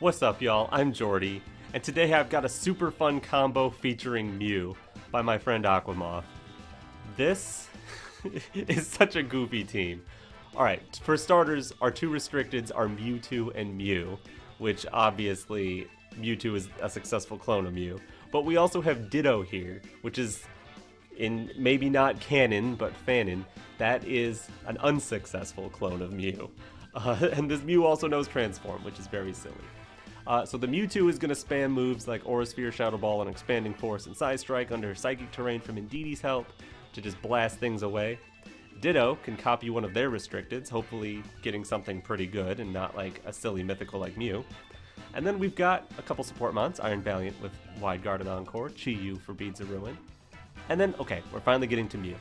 What's up, y'all? I'm Jordy, and today I've got a super fun combo featuring Mew by my friend Aquamoth. This is such a goofy team. Alright, for starters, our two restricteds are Mewtwo and Mew, which obviously Mewtwo is a successful clone of Mew. But we also have Ditto here, which is, in maybe not canon, but fanon, that is an unsuccessful clone of Mew. And this Mew also knows Transform, which is very silly. So the Mewtwo is going to spam moves like Aura Sphere, Shadow Ball, and Expanding Force and Psystrike under Psychic Terrain from Indeedee's help to just blast things away. Ditto can copy one of their restricteds, hopefully getting something pretty good and not like a silly mythical like Mew. And then we've got a couple support mons, Iron Valiant with Wide Guard and Encore, Chi-Yu for Beads of Ruin. And then, okay, we're finally getting to Mew.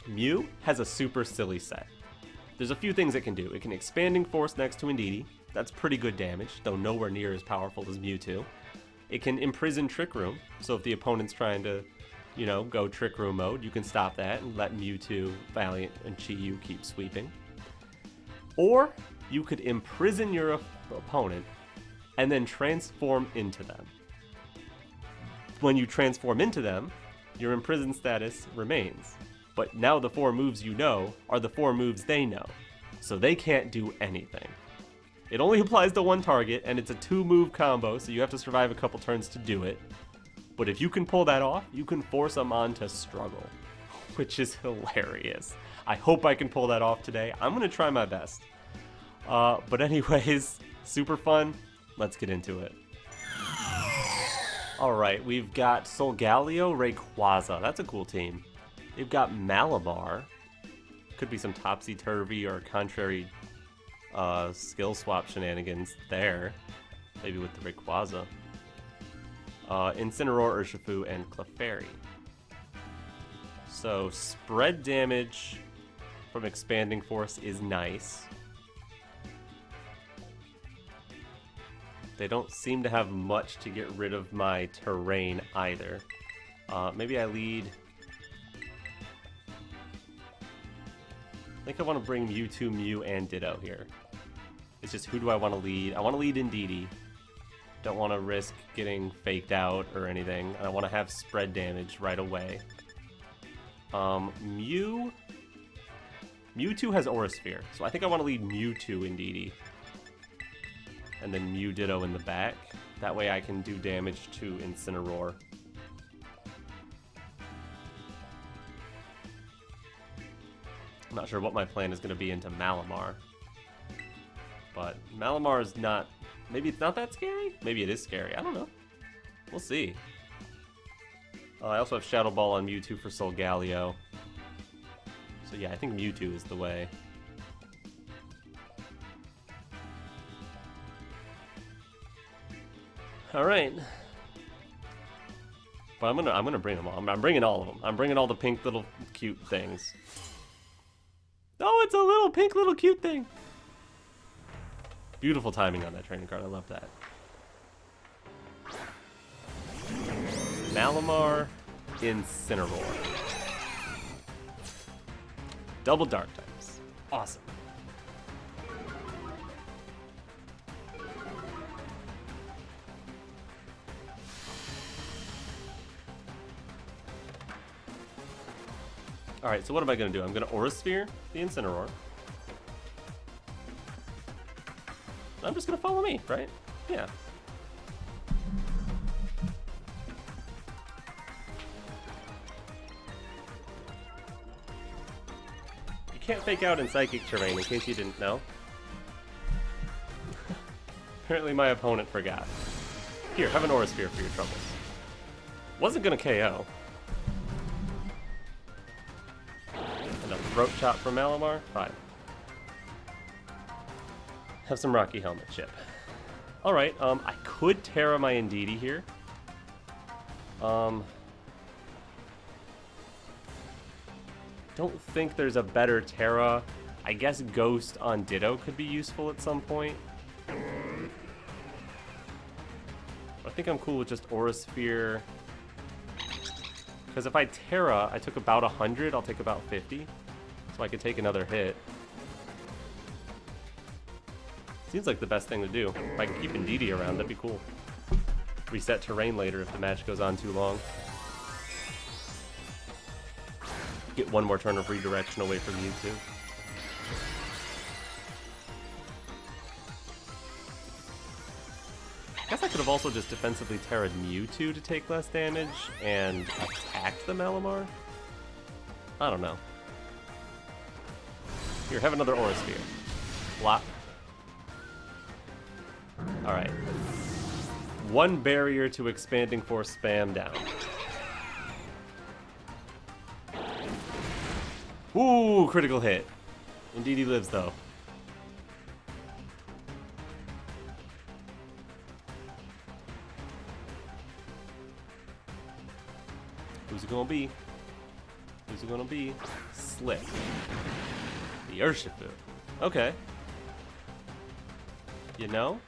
Mew has a super silly set. There's a few things it can do. It can Expanding Force next to Indeedee. That's pretty good damage, though nowhere near as powerful as Mewtwo. It can Imprison Trick Room, so if the opponent's trying to, you know, go Trick Room mode, you can stop that and let Mewtwo, Valiant, and Chi-Yu keep sweeping. Or you could imprison your opponent and then transform into them. When you transform into them, your imprisoned status remains. But now the 4 moves you know are the 4 moves they know, so they can't do anything. It only applies to one target, and it's a 2-move combo, so you have to survive a couple turns to do it. But if you can pull that off, you can force a mon to struggle, which is hilarious. I hope I can pull that off today. I'm going to try my best. But anyways, super fun. Let's get into it. Alright, we've got Solgaleo, Rayquaza. That's a cool team. They've got Malamar. Could be some topsy-turvy or contrary skill swap shenanigans there. Maybe with the Rayquaza. Incineroar, Urshifu, and Clefairy. So, spread damage from Expanding Force is nice. They don't seem to have much to get rid of my terrain either. Maybe I lead... I think I want to bring Mewtwo, Mew, and Ditto here. It's just, who do I want to lead? I want to lead Indeedee. Don't want to risk getting faked out or anything. And I want to have spread damage right away. Mewtwo has Aura Sphere, so I think I want to lead Mewtwo Indeedee. And then Mew Ditto in the back. That way I can do damage to Incineroar. I'm not sure what my plan is going to be into Malamar. But Malamar is not... Maybe it's not that scary? Maybe it is scary. I don't know. We'll see. I also have Shadow Ball on Mewtwo for Solgaleo. So yeah, I think Mewtwo is the way. Alright. But I'm gonna bring them all. I'm bringing all of them. I'm bringing all the pink little cute things. Oh, it's a little pink little cute thing. Beautiful timing on that training card. I love that. Malamar, Incineroar. Double dark types. Awesome. Alright, so what am I going to do? I'm going to Aura Sphere the Incineroar. I'm just going to follow me, right? Yeah. You can't fake out in Psychic Terrain, in case you didn't know. Apparently my opponent forgot. Here, have an Aura Sphere for your troubles. Wasn't going to KO. Throat Chop from Malamar? Fine. Have some Rocky Helmet chip. Alright, I could Tera my Indeedee here. Don't think there's a better Tera. I guess Ghost on Ditto could be useful at some point. I think I'm cool with just Aura Sphere. Because if I Tera, I took about 100, I'll take about 50. So I could take another hit. Seems like the best thing to do. If I can keep Indeedee around, that'd be cool. Reset terrain later if the match goes on too long. Get one more turn of redirection away from Mewtwo. I guess I could have also just defensively Terra'd Mewtwo to take less damage and attacked the Malamar. I don't know. Here, have another Aura Sphere. Block. Alright. One barrier to Expanding Force spam down. Ooh, critical hit. Indeed he lives, though. Who's it gonna be? Who's it gonna be? Slip. The Urshifu. Okay. You know?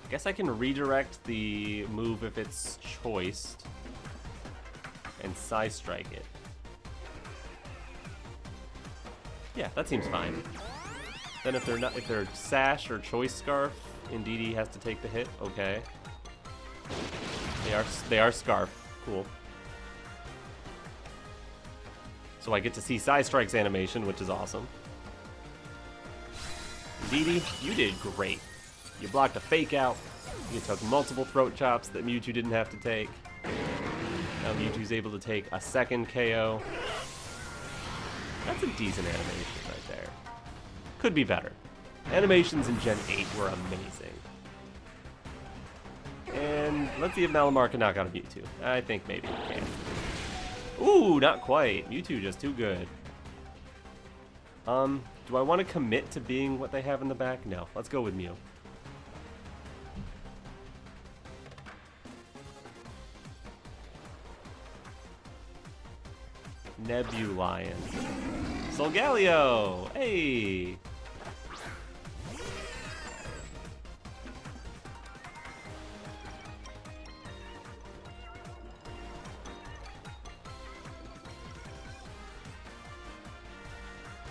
I guess I can redirect the move if it's choiced and Psystrike it. Yeah, that seems fine. Then if they're Sash or Choice Scarf, Indeedee has to take the hit. Okay. They are Scarf. Cool. So I get to see Psystrike's animation, which is awesome. Indeedee, you did great. You blocked a fake out. You took multiple throat chops that Mewtwo didn't have to take. Now Mewtwo's able to take a second KO. That's a decent animation right there. Could be better. Animations in Gen 8 were amazing. And let's see if Malamar can knock out a Mewtwo. I think maybe he can. Ooh, not quite. Mewtwo just too good. Do I want to commit to being what they have in the back? No. Let's go with Mew. Nebulion. Solgaleo! Hey!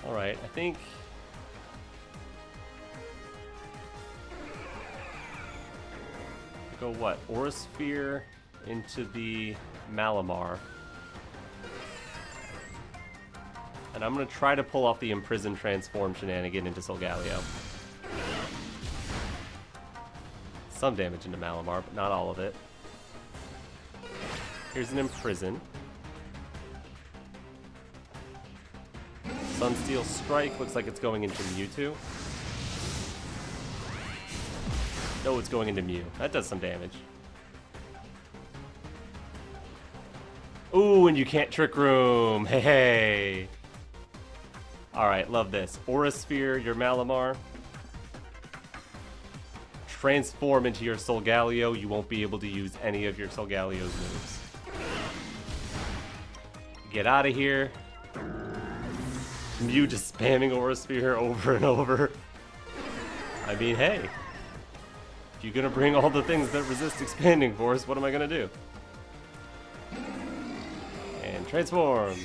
Alright, I think... go what? Aura Sphere into the Malamar. And I'm going to try to pull off the Imprison Transform shenanigan into Solgaleo. Some damage into Malamar, but not all of it. Here's an Imprison. Sunsteel Strike looks like it's going into Mewtwo. No, it's going into Mew. That does some damage. Ooh, and you can't Trick Room. Hey, hey. Alright, love this. Aura Sphere, your Malamar. Transform into your Solgaleo. You won't be able to use any of your Solgaleo's moves. Get out of here. Mew just spamming Aura Sphere over and over. I mean, hey. If you're gonna bring all the things that resist Expanding Force, what am I gonna do? And transform.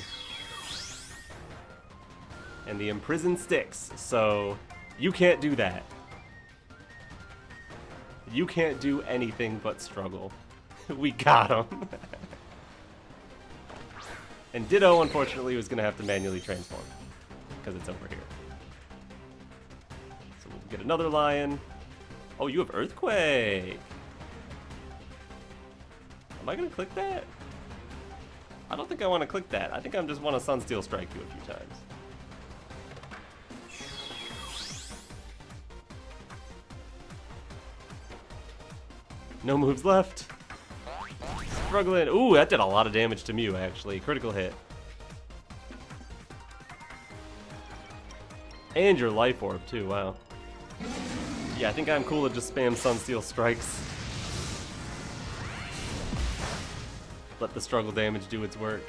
And the Imprison sticks, so you can't do that. You can't do anything but struggle. We got him. And Ditto, unfortunately, was gonna have to manually transform because it's over here. So we'll get another lion. Oh, you have Earthquake. Am I gonna click that? I don't think I want to click that. I think I just want to Sunsteel Strike you a few times. No moves left. Struggling. Ooh, that did a lot of damage to Mew, actually. Critical hit. And your Life Orb, too. Wow. Yeah, I think I'm cool to just spam Sunsteel Strikes. Let the struggle damage do its work.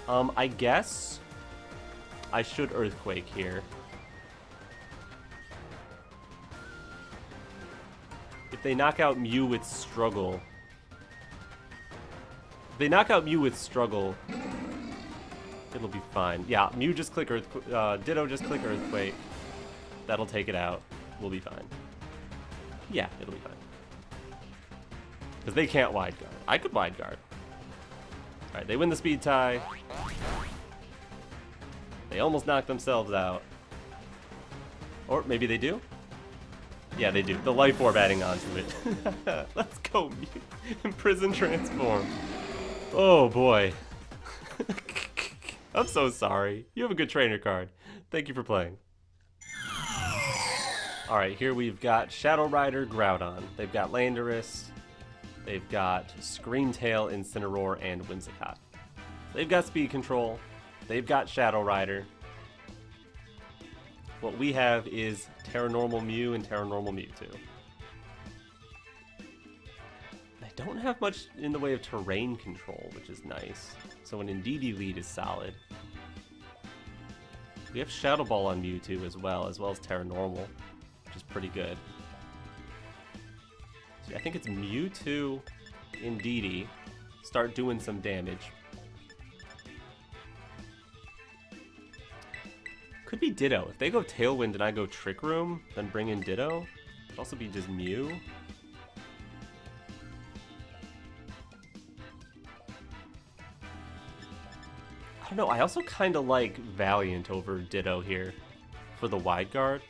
I guess I should Earthquake here. If they knock out Mew with struggle. If they knock out Mew with struggle, it'll be fine. Yeah, Mew just click Ditto just click Earthquake. That'll take it out. We'll be fine. Yeah, it'll be fine. Because they can't wide guard. I could wide guard. Alright, they win the speed tie. They almost knock themselves out. Or maybe they do? Yeah, they do. The Life Orb adding on to it. Let's go, Mew. Imprison Transform. Oh, boy. I'm so sorry. You have a good trainer card. Thank you for playing. Alright, here we've got Shadow Rider, Groudon. They've got Landorus. They've got Screamtail, Incineroar, and Whimsicott. They've got speed control. They've got Shadow Rider. What we have is Tera Normal Mew and Tera Normal Mewtwo. They don't have much in the way of terrain control, which is nice. So an Indeedee lead is solid. We have Shadow Ball on Mewtwo as well as Tera Normal, which is pretty good. So I think it's Mewtwo, Indeedee, start doing some damage. Could be Ditto. If they go Tailwind and I go Trick Room, then bring in Ditto. Could also be just Mew. I don't know, I also kind of like Valiant over Ditto here for the wide guard.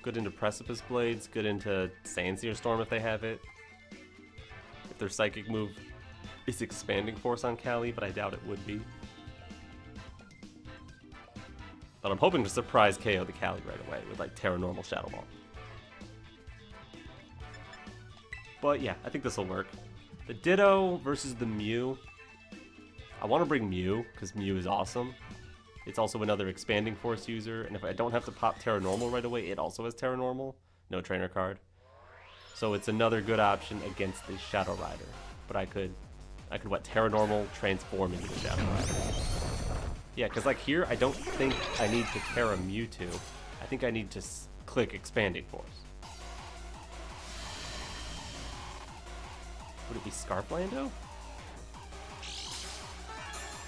Good into Precipice Blades, good into Sandsear Storm if they have it. If their Psychic move is Expanding Force on Cali, but I doubt it would be. But I'm hoping to surprise KO the Cali right away with like Tera Normal Shadow Ball. But yeah, I think this will work. The Ditto versus the Mew. I want to bring Mew, because Mew is awesome. It's also another Expanding Force user, and if I don't have to pop Tera Normal right away, it also has Tera Normal. No trainer card. So it's another good option against the Shadow Rider. But I could what, Tera Normal, transform into the Shadow Rider. Yeah, because like here, I don't think I need to Tera Mewtwo. I think I need to click Expanding Force. Would it be Scarflando?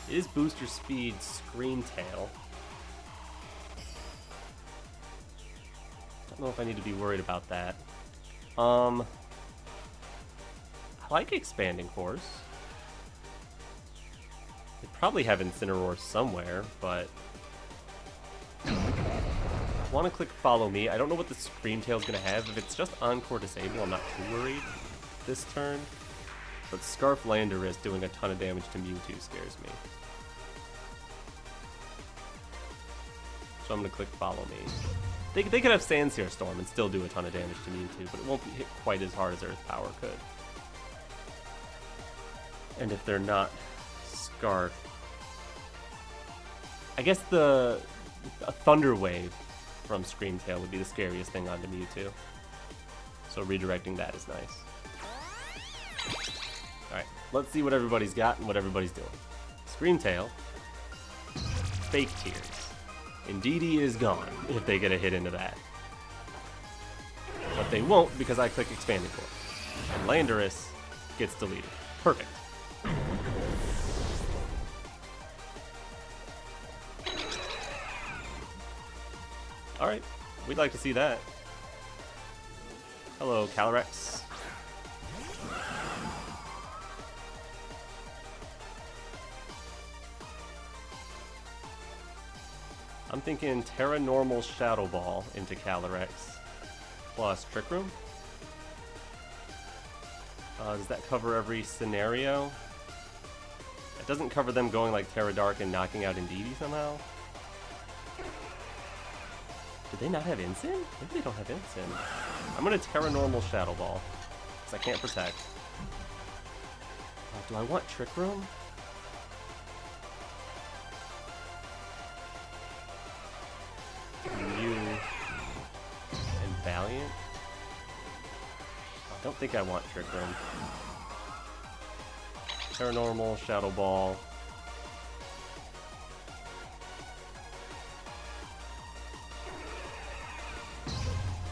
It is Booster Speed Screamtail. Don't know if I need to be worried about that. I like Expanding Force. They probably have Incineroar somewhere, but I want to click Follow Me. I don't know what the Screamtail's going to have. If it's just Encore Disable, I'm not too worried this turn. But Scarf Landorus doing a ton of damage to Mewtwo scares me. So I'm going to click Follow Me. They could have Sandsear Storm and still do a ton of damage to Mewtwo, but it won't hit quite as hard as Earth Power could. And if they're not Scarf... I guess a Thunder Wave from Screamtail would be the scariest thing onto Mewtwo. So redirecting that is nice. Alright, let's see what everybody's got and what everybody's doing. Screamtail. Fake Tears. Indeedee is gone if they get a hit into that. But they won't because I click Expanding Force. And Landorus gets deleted. Perfect. Alright, we'd like to see that. Hello, Calyrex. I'm thinking Tera Normal Shadow Ball into Calyrex plus Trick Room. Does that cover every scenario? It doesn't cover them going like Tera Dark and knocking out Indeedee somehow. Did they not have Incin? Maybe they don't have Incin. I'm gonna Tera Normal Shadow Ball because I can't protect. Do I want Trick Room? Mew and Valiant? I don't think I want Trick Room. Tera Normal, Shadow Ball. I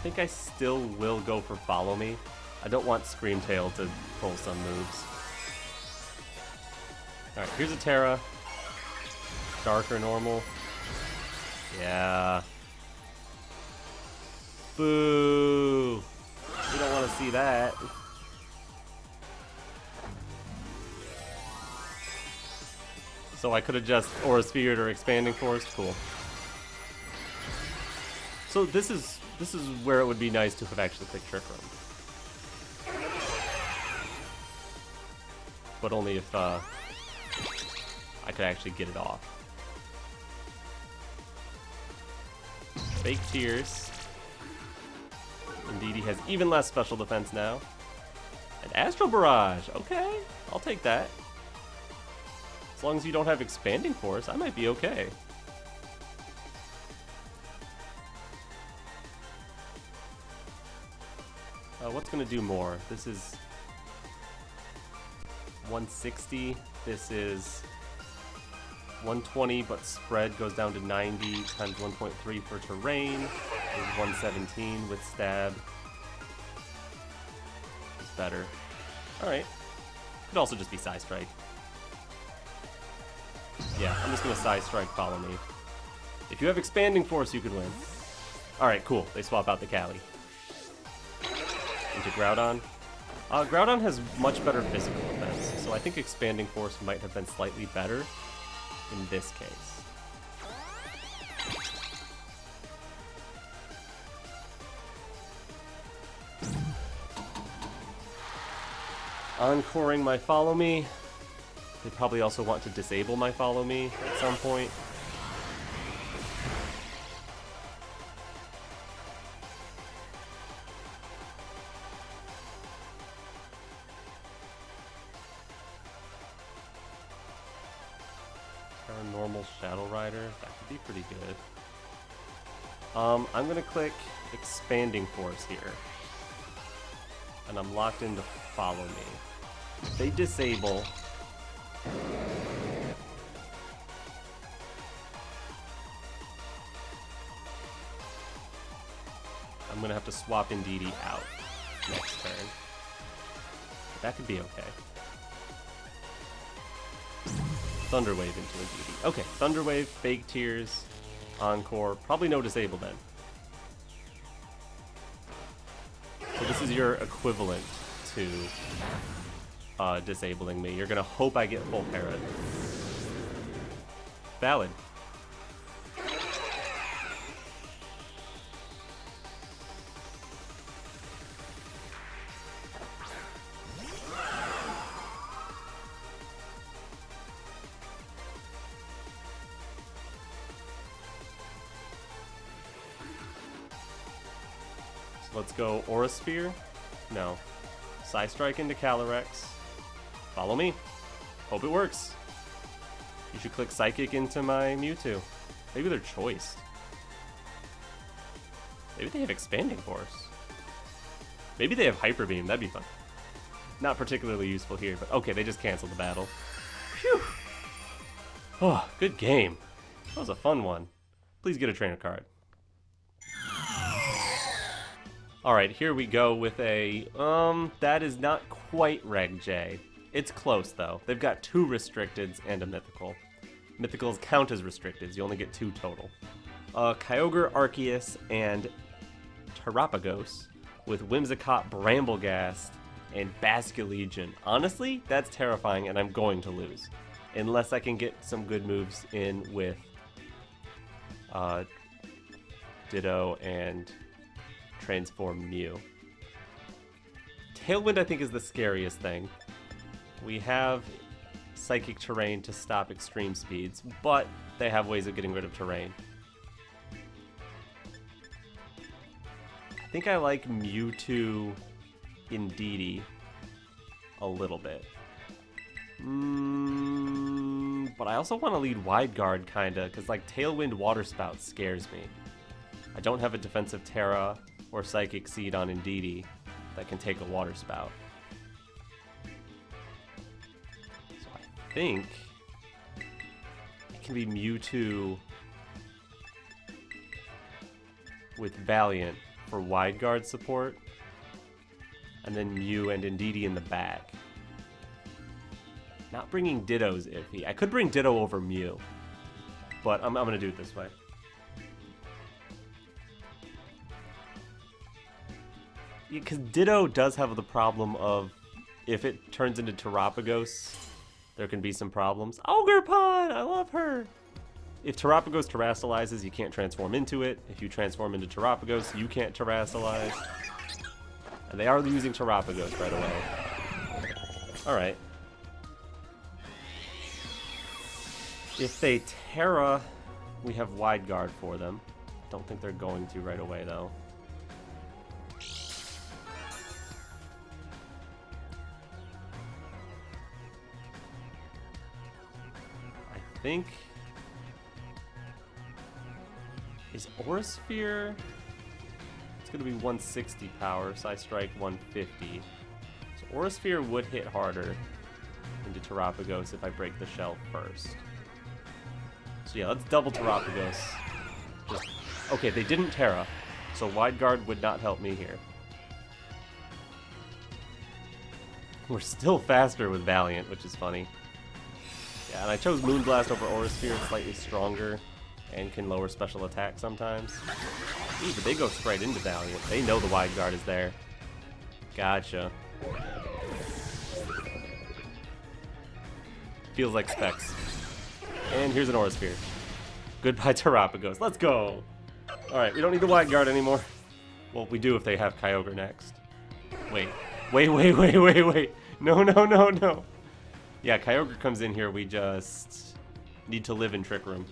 think I still will go for Follow Me. I don't want Screamtail to pull some moves. Alright, here's a Tera. Dark or normal. Yeah. Boo! We don't want to see that. So I could have just Aura Sphered or Expanding Force. Cool. So this is where it would be nice to have actually clicked Trick Room. But only if I could actually get it off. Fake Tears. Indeed, he has even less special defense now. And Astral Barrage. Okay, I'll take that. As long as you don't have Expanding Force, I might be okay. What's gonna do more? This is 160. This is 120, but spread goes down to 90 times 1.3 for terrain. Is 117 with stab. It's better. Alright. Could also just be Psystrike. Yeah, I'm just gonna Psystrike, follow me. If you have Expanding Force, you could win. Alright, cool. They swap out the Cali. Into Groudon. Groudon has much better physical defense, so I think Expanding Force might have been slightly better in this case. Encoring my Follow Me. They probably also want to disable my Follow Me at some point. Normal Shadow Rider, that could be pretty good. I'm gonna click Expanding Force here. And I'm locked into Follow Me. If they disable, I'm gonna have to swap Indeedee out next turn. But that could be okay. Thunder Wave into Indeedee. Okay, Thunder Wave, Fake Tears, Encore. Probably no disable then. So this is your equivalent to disabling me. You're gonna hope I get full parrot. Valid. Let's go Aura Sphere. No. Psystrike into Calyrex. Follow me. Hope it works. You should click Psychic into my Mewtwo. Maybe they're choiced. Maybe they have Expanding Force. Maybe they have Hyper Beam. That'd be fun. Not particularly useful here, but okay, they just canceled the battle. Phew. Oh, good game. That was a fun one. Please get a trainer card. Alright, here we go with a, that is not quite Reg J. It's close, though. They've got 2 Restricteds and a Mythical. Mythicals count as Restricteds, you only get 2 total. Kyogre, Arceus, and Terapagos with Whimsicott, Brambleghast, and Basculegion. Honestly, that's terrifying, and I'm going to lose. Unless I can get some good moves in with Ditto and Transform Mew. Tailwind, I think, is the scariest thing. We have Psychic Terrain to stop extreme speeds, but they have ways of getting rid of terrain. I think I like Mewtwo Indeedee a little bit. But I also want to lead Wide Guard, kinda, because like Tailwind Water Spout scares me. I don't have a defensive Tera or Psychic Seed on Indeedee that can take a Water Spout. So I think it can be Mewtwo with Valiant for Wide Guard support, and then Mew and Indeedee in the back. Not bringing Ditto's iffy. I could bring Ditto over Mew, but I'm gonna do it this way. because Ditto does have the problem of if it turns into Terapagos, there can be some problems. Ogerpon! I love her! If Terapagos terastallizes, you can't transform into it. If you transform into Terapagos, you can't terastallize. And they are using Terapagos right away. Alright. If they Tera, we have Wide Guard for them. Don't think they're going to right away, though. I think... Is Aurasphere... It's going to be 160 power, Psystrike 150. So Aurasphere would hit harder into Terapagos if I break the shell first. So yeah, let's double Terapagos. Just, okay, they didn't Tera, so Wide Guard would not help me here. We're still faster with Valiant, which is funny. Yeah, and I chose Moonblast over Aurasphere, slightly stronger, and can lower special attack sometimes. Ooh, but they go straight into Valiant. They know the Wide Guard is there. Gotcha. Feels like Specs. And here's an Aurasphere. Goodbye Terapagos. Let's go! Alright, we don't need the Wide Guard anymore. Well, we do if they have Kyogre next. Wait. Wait. No. Yeah, Kyogre comes in here, we just need to live in Trick Room.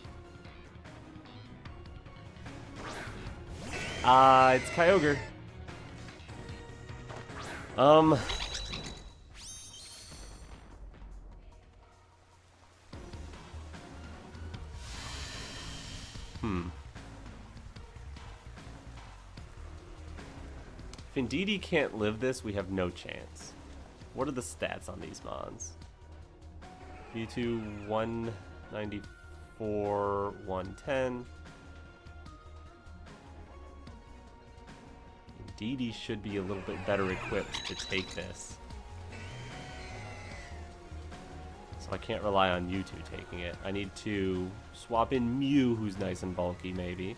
It's Kyogre. If Indeedee can't live this, we have no chance. What are the stats on these mons? Mewtwo 194, 110. Indeedee should be a little bit better equipped to take this. So I can't rely on Mewtwo taking it. I need to swap in Mew, who's nice and bulky, maybe.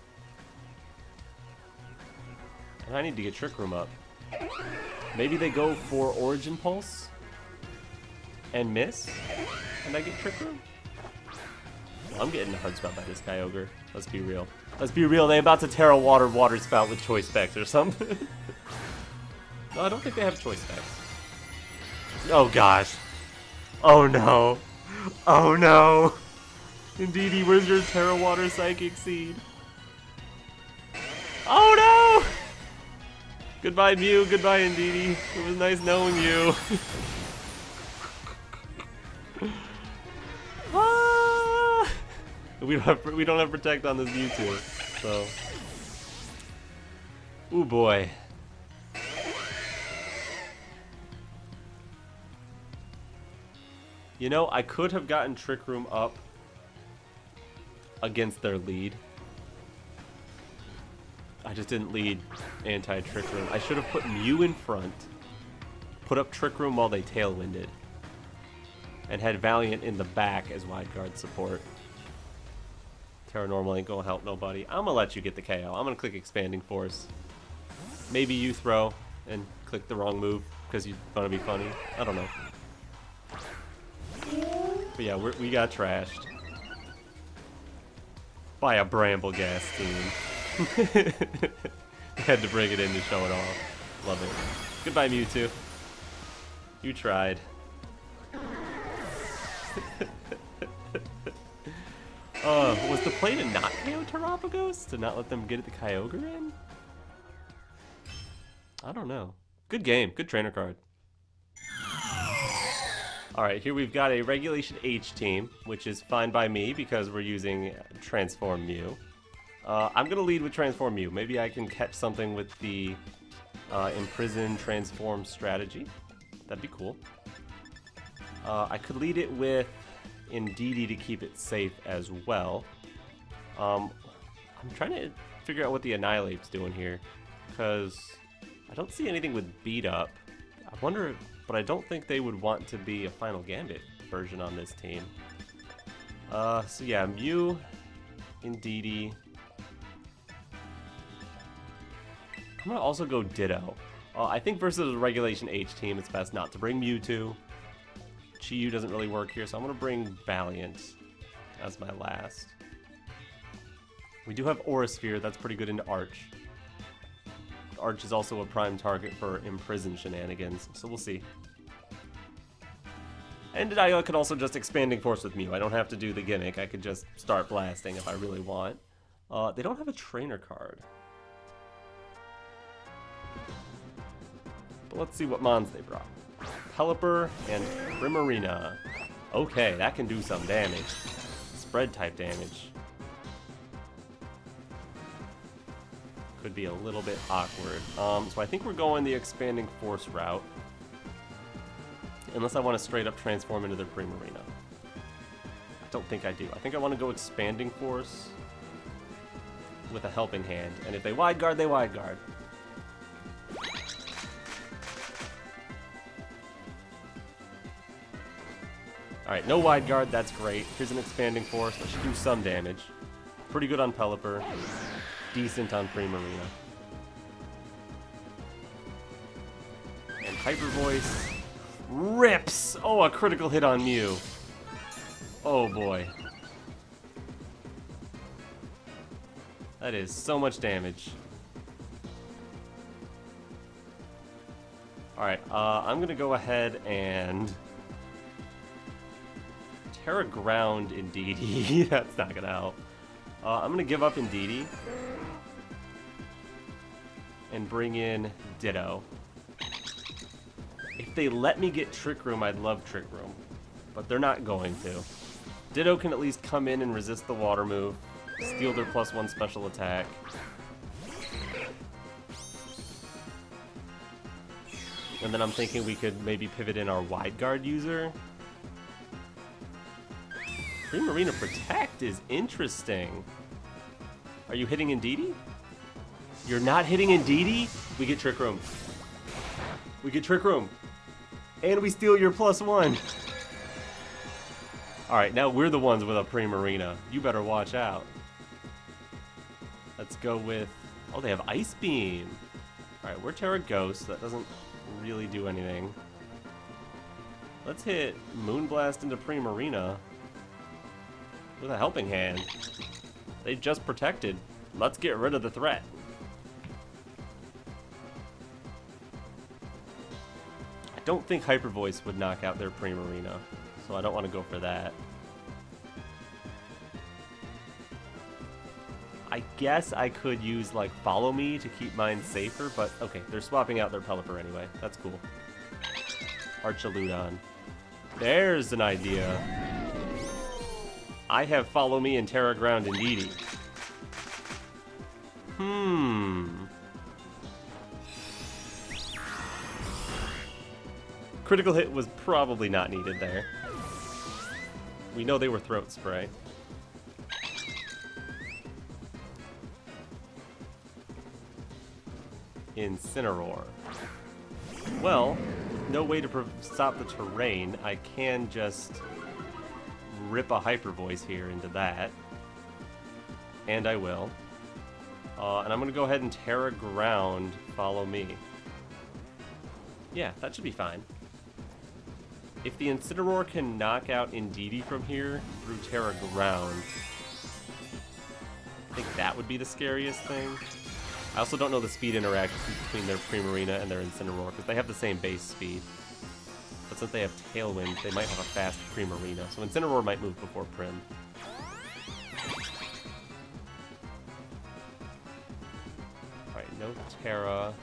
And I need to get Trick Room up. Maybe they go for Origin Pulse and miss, and I get Trick Room? Well, I'm getting a hard spot by this Kyogre. Let's be real. Let's be real, they about to Tera Water Spout with Choice Specs or something. No, I don't think they have Choice Specs. Oh gosh. Oh no. Oh no. Indeedee, where's your Tera Water Psychic Seed? Oh no! Goodbye Mew, goodbye Indeedee. It was nice knowing you. Ah! We don't have Protect on this Mewtwo, so. Ooh boy. You know, I could have gotten Trick Room up against their lead. I just didn't lead anti-Trick Room. I should have put Mew in front, put up Trick Room while they Tailwinded, and had Valiant in the back as Wide Guard support. Tera Normal ain't gonna help nobody. I'm gonna let you get the KO. I'm gonna click Expanding Force. Maybe you throw and click the wrong move because you want to be funny. I don't know. But yeah, we got trashed by a Bramble Gas team. Had to bring it in to show it off. Love it. Goodbye, Mewtwo. You tried. Was the play to not KO Terapagos? To not let them get the Kyogre in? I don't know. Good game. Good trainer card. Alright, here we've got a Regulation H team, which is fine by me because we're using Transform Mew. I'm going to lead with Transform Mew. Maybe I can catch something with the Imprison Transform strategy. That'd be cool. I could lead it with Indeedee to keep it safe as well. I'm trying to figure out what the Annihilate's doing here, because I don't see anything with Beat Up. I wonder, but I don't think they would want to be a Final Gambit version on this team. So yeah, Mew, Indeedee. I'm gonna also go Ditto. I think versus a Regulation H team, it's best not to bring Mewtwo. Chi-Yu doesn't really work here, so I'm going to bring Valiant as my last. We do have Aura Sphere, that's pretty good into Arch. Arch is also a prime target for Imprison shenanigans, so we'll see. And I could also just Expanding Force with Mew. I don't have to do the gimmick, I could just start blasting if I really want. They don't have a trainer card. But let's see what mons they brought. Pelipper and Primarina. Okay, that can do some damage. Spread type damage. Could be a little bit awkward. So I think we're going the Expanding Force route. Unless I want to straight up transform into their Primarina. I don't think I do. I think I want to go Expanding Force with a Helping Hand. And if they wide guard, they wide guard. Alright, no wide guard, that's great. Here's an Expanding Force, that should do some damage. Pretty good on Pelipper. Decent on Primarina. And Hyper Voice rips! Oh, a critical hit on Mew. Oh boy. That is so much damage. Alright, I'm gonna go ahead and Tera Ground Indeedee. That's not gonna help. I'm gonna give up Indeedee and bring in Ditto. If they let me get Trick Room, I'd love Trick Room, but they're not going to. Ditto can at least come in and resist the water move, steal their +1 special attack. And then I'm thinking we could maybe pivot in our wide guard user. Primarina Protect is interesting. Are you hitting Indeedee? You're not hitting Indeedee? We get Trick Room. We get Trick Room. And we steal your +1. Alright, now we're the ones with a Primarina. You better watch out. Let's go with... Oh, they have Ice Beam. Alright, we're Tera Ghost. That doesn't really do anything. Let's hit Moonblast into Primarina with a Helping Hand. They just protected. Let's get rid of the threat. I don't think Hyper Voice would knock out their Primarina, so I don't want to go for that. I guess I could use, like, Follow Me to keep mine safer, but okay, they're swapping out their Pelipper anyway. That's cool. Archaludon. There's an idea. I have Follow Me and Tera Ground Indeedee. Critical hit was probably not needed there. We know they were Throat Spray. Incineroar. Well, no way to stop the terrain. I can just rip a Hyper Voice here into that. And I will. And I'm going to go ahead and Tera Ground Follow Me. Yeah, that should be fine. If the Incineroar can knock out Indeedee from here through Tera Ground, I think that would be the scariest thing. I also don't know the speed interaction between their Primarina and their Incineroar, because they have the same base speed. But since they have Tailwind, they might have a fast Primarina, so Incineroar might move before Prim. Alright, no Tera.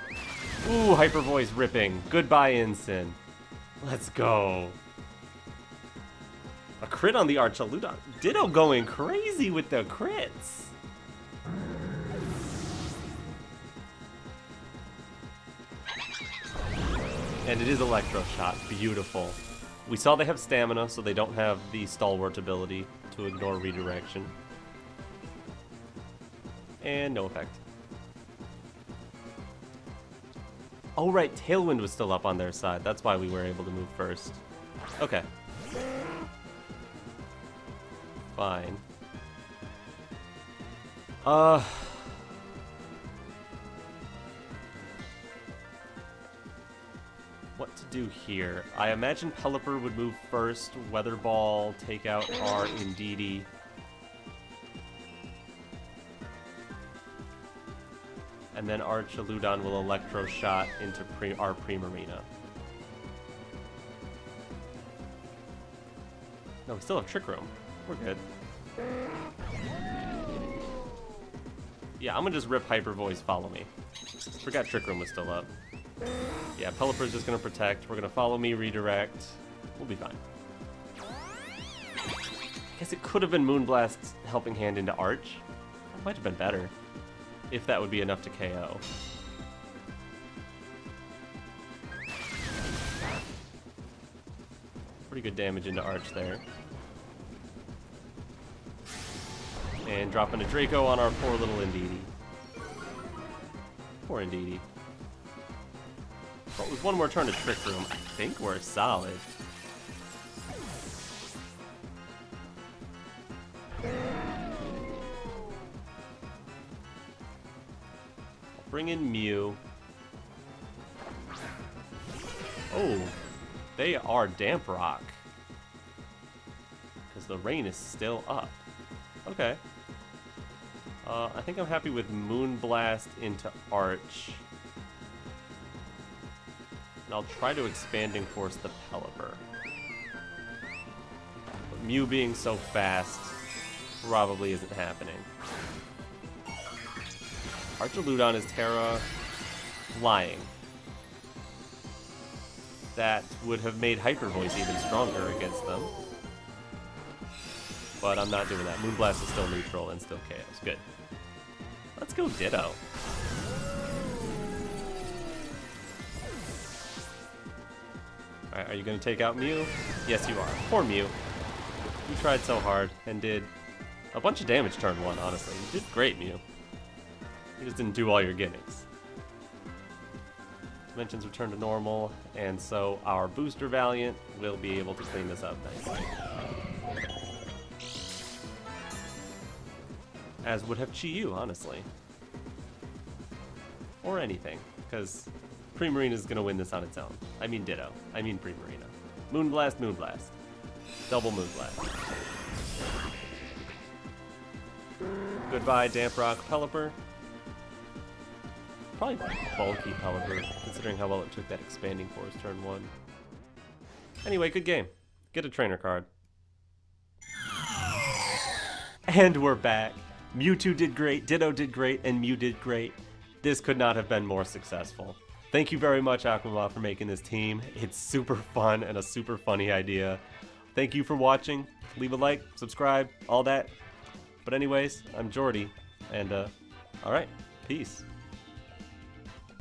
Ooh, Hyper Voice ripping. Goodbye, Incin. Let's go. A crit on the Archaludon. Ditto going crazy with the crits. And it is Electro Shot. Beautiful. We saw they have stamina, so they don't have the Stalwart ability to ignore redirection. And no effect. Oh right, Tailwind was still up on their side. That's why we were able to move first. Okay. Fine. what to do here. I imagine Pelipper would move first, Weather Ball, take out our Indeedee. And then our Chaludon will Electro Shot into our Primarina. No, we still have Trick Room. We're good. Yeah, I'm gonna just rip Hyper Voice, follow me. Forgot Trick Room was still up. Yeah, Pelipper's just gonna protect. We're gonna follow me, redirect. We'll be fine. I guess it could have been Moonblast's helping hand into Arch. That might have been better. If that would be enough to KO. Pretty good damage into Arch there. And dropping a Draco on our poor little Indeedee. Poor Indeedee. But with one more turn to Trick Room, I think we're solid. Bring in Mew. Oh, they are Damp Rock. Because the rain is still up. Okay. I think I'm happy with Moonblast into Arch. And I'll try to Expanding Force the Pelipper. But Mew being so fast probably isn't happening. Archaludon is Tera flying. That would have made Hyper Voice even stronger against them. But I'm not doing that. Moonblast is still neutral and still KOs. Good. Let's go Ditto. Alright, are you going to take out Mew? Yes, you are. Poor Mew. You tried so hard and did a bunch of damage turn one, honestly. You did great, Mew. You just didn't do all your gimmicks. Dimensions return to normal, and so our booster Valiant will be able to clean this up nicely. As would have Chi-Yu, honestly. Or anything, because Primarina is going to win this on its own. I mean Ditto. I mean Primarina. Moonblast, Moonblast. Double Moonblast. Goodbye, Damp Rock Pelipper. Probably bulky Pelipper, considering how well it took that Expanding Force turn one. Anyway, good game. Get a trainer card. And we're back. Mewtwo did great, Ditto did great, and Mew did great. This could not have been more successful. Thank you very much, Aquamoth, for making this team. It's super fun and a super funny idea. Thank you for watching. Leave a like, subscribe, all that. But anyways, I'm Jordy, and alright, peace.